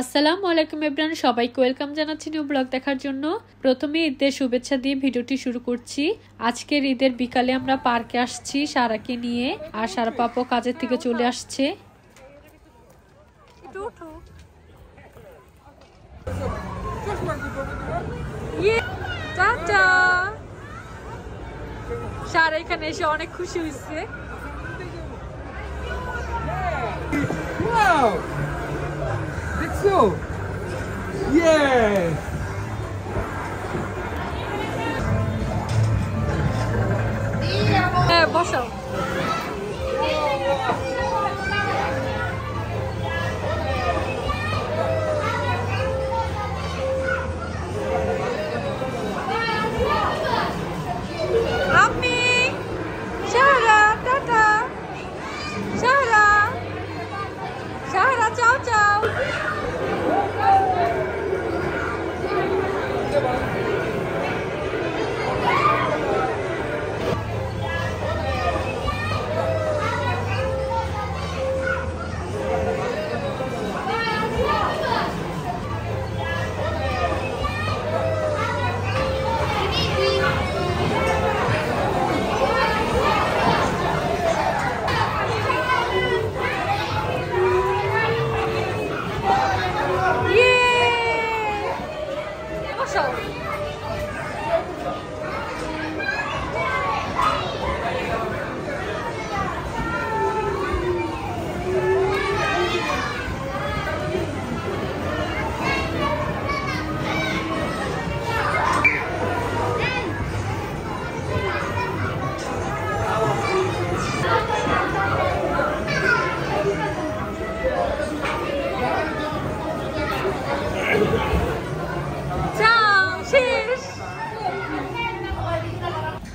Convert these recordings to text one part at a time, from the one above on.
আসসালামু আলাইকুম এভরিওয়ান, সবাইকে ওয়েলকাম জানাচ্ছি নিউ ব্লগ দেখার জন্য। প্রথমে ঈদের শুভেচ্ছা দিয়ে ভিডিওটি শুরু করছি। আজকের ঈদের বিকালে আমরা পার্কে আসছি সারাকে নিয়ে, আর সারা পাপা কাজের থেকে চলে আসছে। সারা এখানে এসে অনেক খুশি হয়েছে। So, yes. বসাও। আমি সারা টাটা, সারা সারা চাও চাও।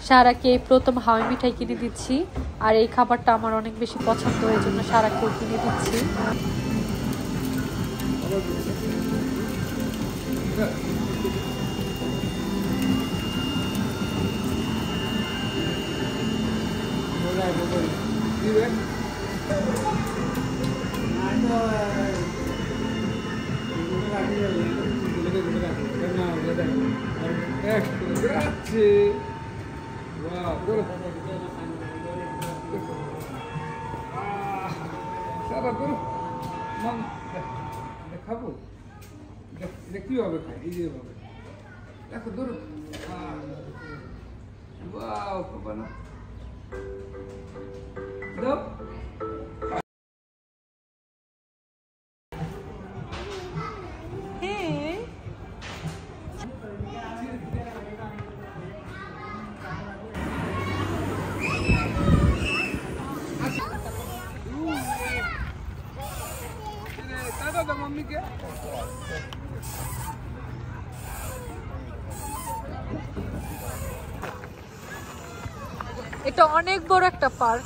সারাকে প্রথম হাওয়াই মিঠাই কিনে দিচ্ছি, আর এই খাবারটা আমার অনেক বেশি পছন্দ, এই জন্য সারাকেও কিনে দিচ্ছি। Grazie. Wow, সারা করো মন দেখাবো, দেখি হবে এই যে হবে দেখো ধরো। ওয়াও বাবা না দাও। এটা অনেক বড় একটা পার্ক।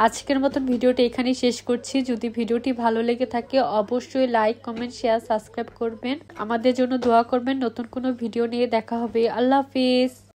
আজকের মতন ভিডিওটা এখানেই শেষ করছি। যদি ভিডিওটি ভালো লেগে থাকে অবশ্যই লাইক, কমেন্ট, শেয়ার, সাবস্ক্রাইব করবেন। আমাদের জন্য দোয়া করবেন। নতুন কোনো ভিডিও নিয়ে দেখা হবে। আল্লাহ হাফিজ।